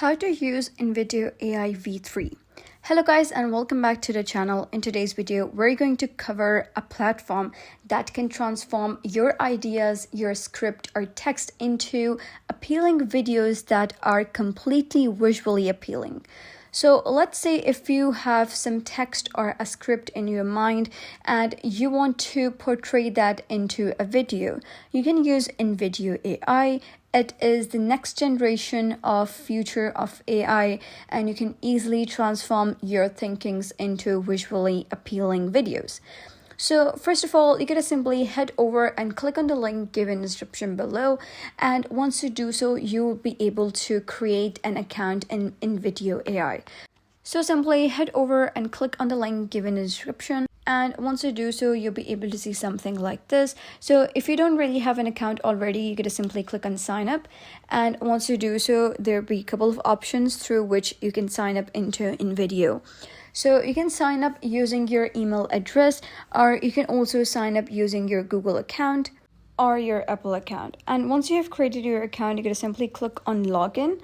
How to use InVideo AI v3. Hello guys and welcome back to the channel. In today's video, we're going to cover a platform that can transform your ideas, your script or text into appealing videos that are completely visually appealing. So let's say if you have some text or a script in your mind and you want to portray that into a video, you can use InVideo AI. It is the next generation of future of AI, and you can easily transform your thinkings into visually appealing videos. So first of all, you gotta simply head over and click on the link given in the description below. And once you do so, you will be able to create an account in InVideo AI. So simply head over and click on the link given in the description. And once you do so, you'll be able to see something like this. So if you don't really have an account already, you gotta simply click on sign up. And once you do so, there'll be a couple of options through which you can sign up into InVideo. So you can sign up using your email address, or you can also sign up using your Google account or your Apple account. And once you have created your account, you're going to simply click on login.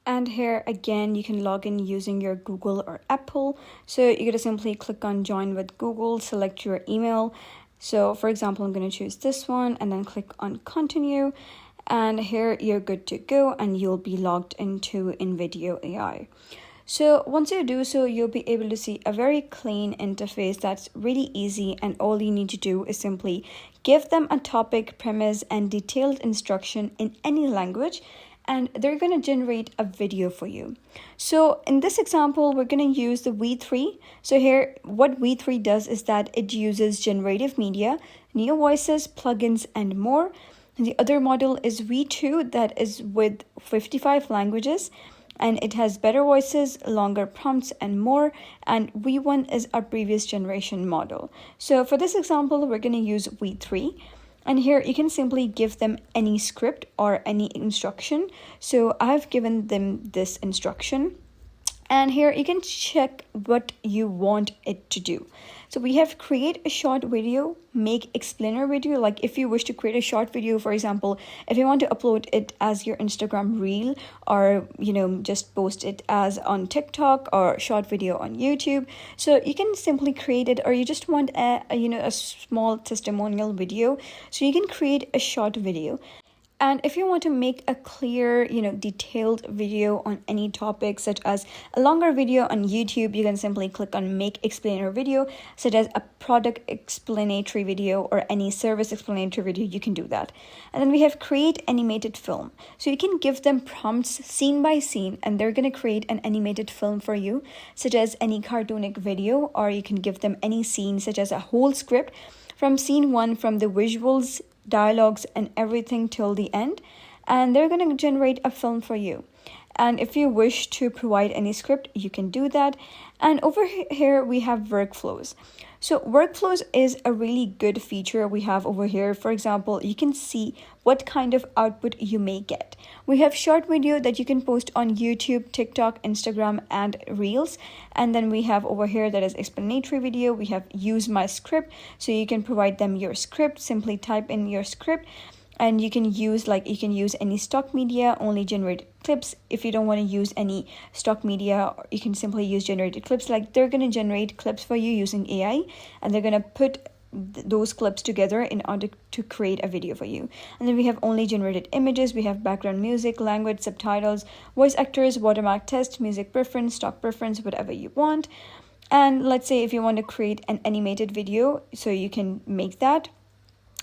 And here again, you can log in using your Google or Apple. So you're going to simply click on join with Google, select your email. So for example, I'm going to choose this one and then click on continue. And here you're good to go and you'll be logged into InVideo AI. So once you do so, you'll be able to see a very clean interface that's really easy, and all you need to do is simply give them a topic, premise, and detailed instruction in any language, and they're going to generate a video for you. So in this example, we're going to use the V3. So here, what V3 does is that it uses generative media, neo voices, plugins, and more. And the other model is V2 that is with 55 languages. And it has better voices, longer prompts, and more. And V1 is our previous generation model. So for this example, we're going to use V3. And here you can simply give them any script or any instruction. So I've given them this instruction. And here you can check what you want it to do. So we have create a short video, make explainer video. Like if you wish to create a short video, for example, if you want to upload it as your Instagram reel, or just post it as on TikTok or short video on YouTube. So you can simply create it, or you just want a small testimonial video. So you can create a short video. And if you want to make a clear, detailed video on any topic, such as a longer video on YouTube, you can simply click on make explainer video, such as a product explanatory video or any service explanatory video, you can do that. And then we have create animated film. So you can give them prompts scene by scene, and they're going to create an animated film for you, such as any cartoonic video, or you can give them any scene, such as a whole script from scene 1, from the visuals, dialogues, and everything till the end, and they're going to generate a film for you. And if you wish to provide any script, you can do that. And over here we have workflows. So workflows is a really good feature we have over here. For example, you can see what kind of output you may get. We have short video that you can post on YouTube, TikTok, Instagram, and Reels. And then we have over here that is explanatory video. We have use my script. So you can provide them your script, simply type in your script. And you can use any stock media, only generated clips. If you don't want to use any stock media, you can simply use generated clips. Like they're going to generate clips for you using AI, and they're going to put those clips together in order to create a video for you. And then we have only generated images. We have background music, language, subtitles, voice actors, watermark test, music preference, stock preference, whatever you want. And let's say if you want to create an animated video, so you can make that.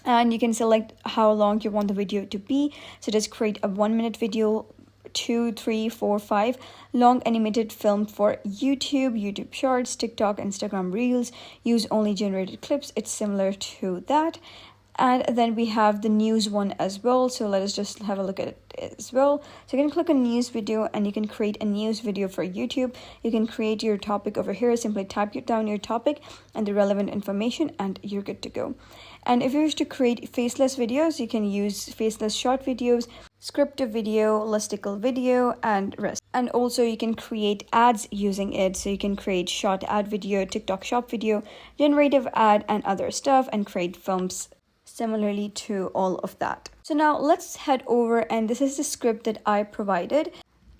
And you can select how long you want the video to be. So just create a 1-minute video, 2, 3, 4, 5 long animated film for YouTube Shorts, TikTok, Instagram Reels. Use only generated clips. It's similar to that. And then we have the news one as well. So let us just have a look at it as well. So you can click on news video, and you can create a news video for YouTube. You can create your topic over here. Simply type down your topic and the relevant information, and you're good to go. And if you wish to create faceless videos, you can use faceless short videos, scripted video, listicle video, and rest. And also you can create ads using it. So you can create short ad video, TikTok shop video, generative ad, and other stuff, and create films similarly to all of that. So now let's head over, and this is the script that I provided.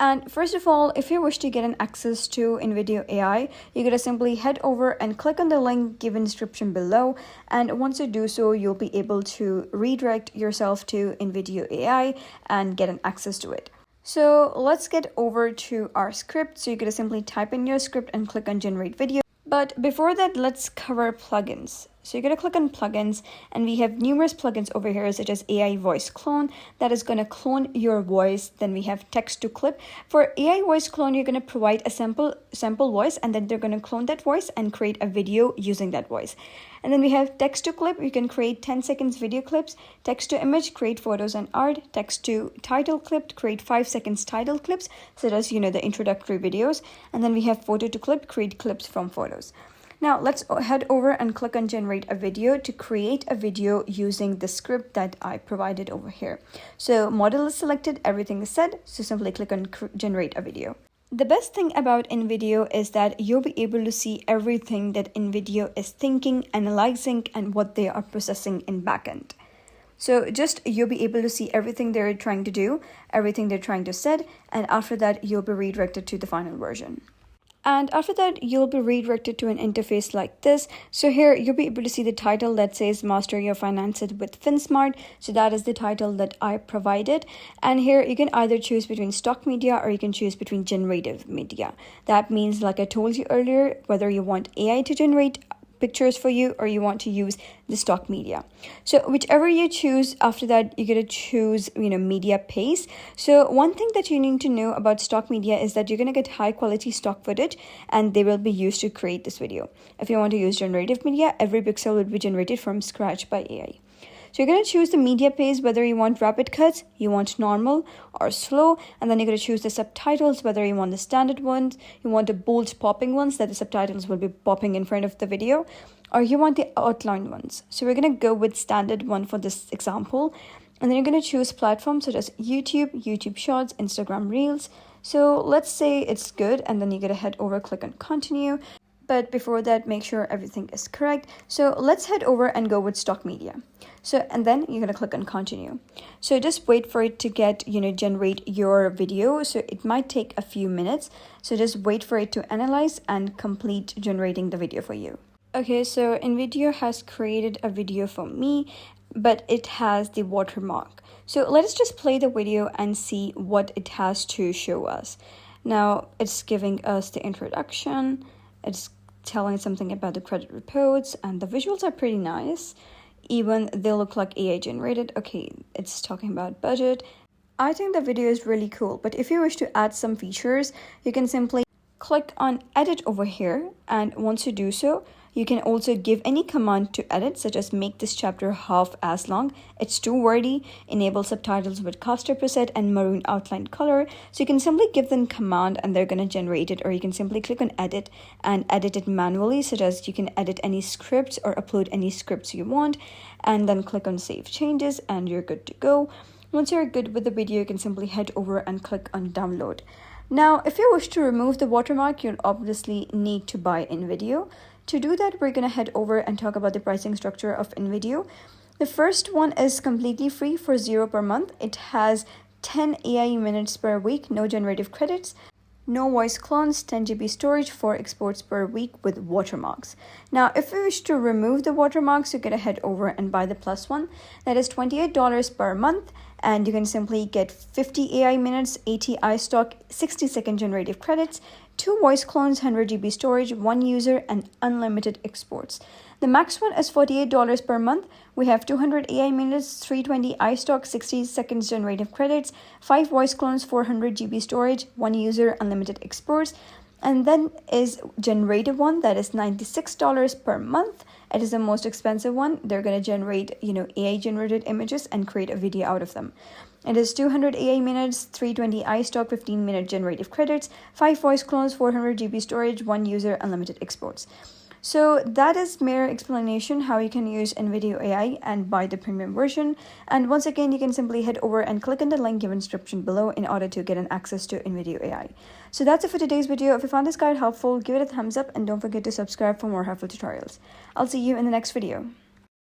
And first of all, if you wish to get an access to InVideo AI, you're gonna simply head over and click on the link given in the description below. And once you do so, you'll be able to redirect yourself to InVideo AI and get an access to it. So let's get over to our script. So you're gonna simply type in your script and click on generate video. But before that, let's cover plugins. So you're going to click on plugins, and we have numerous plugins over here, such as AI voice clone that is going to clone your voice. Then we have text to clip. For AI voice clone, you're going to provide a sample voice, and then they're going to clone that voice and create a video using that voice. And then we have text to clip. You can create 10 seconds video clips. Text to image, create photos and art. Text to title clip, create 5 seconds title clips, such as the introductory videos. And then we have photo to clip, create clips from photos. Now let's head over and click on generate a video to create a video using the script that I provided over here. So model is selected, everything is set, so simply click on generate a video. The best thing about InVideo is that you'll be able to see everything that InVideo is thinking, analyzing, and what they are processing in backend. So you'll be able to see everything they're trying to do, everything they're trying to set, and after that, you'll be redirected to the final version. And after that, you'll be redirected to an interface like this. So here, you'll be able to see the title that says Master Your Finances with FinSmart. So that is the title that I provided. And here, you can either choose between stock media or you can choose between generative media. That means, like I told you earlier, whether you want AI to generate pictures for you or you want to use the stock media. So whichever you choose, after that you're going to choose media pace. So one thing that you need to know about stock media is that you're going to get high quality stock footage and they will be used to create this video. If you want to use generative media, every pixel will be generated from scratch by AI. So you're going to choose the media pace, whether you want rapid cuts, you want normal or slow, and then you're going to choose the subtitles, whether you want the standard ones, you want the bold popping ones that the subtitles will be popping in front of the video, or you want the outline ones. So we're going to go with standard one for this example, and then you're going to choose platforms such as YouTube Shorts, Instagram Reels. So let's say it's good, and then you're going to head over, click on continue. But before that, make sure everything is correct. So let's head over and go with stock media. So, and then you're going to click on continue. So just wait for it to get, generate your video. So it might take a few minutes. So just wait for it to analyze and complete generating the video for you. Okay, so InVideo has created a video for me, but it has the watermark. So let us just play the video and see what it has to show us. Now it's giving us the introduction. It's telling something about the credit reports, and the visuals are pretty nice. Even they look like AI generated. Okay, it's talking about budget. I think the video is really cool, but if you wish to add some features, you can simply click on edit over here, and once you do so, you can also give any command to edit, such as make this chapter half as long. It's too wordy, enable subtitles with caster preset and maroon outline color. So you can simply give them command and they're going to generate it, or you can simply click on edit and edit it manually, such as you can edit any scripts or upload any scripts you want, and then click on save changes and you're good to go. Once you're good with the video, you can simply head over and click on download. Now, if you wish to remove the watermark, you'll obviously need to buy InVideo. To do that, we're going to head over and talk about the pricing structure of InVideo. The first one is completely free for $0 per month. It has 10 AI minutes per week, no generative credits, no voice clones, 10 GB storage, 4 exports per week with watermarks. Now, if you wish to remove the watermarks, you're going to head over and buy the plus one. That is $28 per month, and you can simply get 50 AI minutes, 80 iStock, 60-second generative credits, 2 voice clones, 100 GB storage, 1 user, and unlimited exports. The max one is $48 per month. We have 200 AI minutes, 320 iStock, 60 seconds generative credits, 5 voice clones, 400 GB storage, 1 user, unlimited exports. And then is generative one, that is $96 per month. It is the most expensive one. They're going to generate, AI generated images and create a video out of them. It is 200 AI minutes, 320 iStock, 15-minute generative credits, 5 voice clones, 400 GB storage, 1 user, unlimited exports. So that is mere explanation how you can use InVideo AI and buy the premium version. And once again, you can simply head over and click on the link given in the description below in order to get an access to InVideo AI. So that's it for today's video. If you found this guide helpful, give it a thumbs up and don't forget to subscribe for more helpful tutorials. I'll see you in the next video.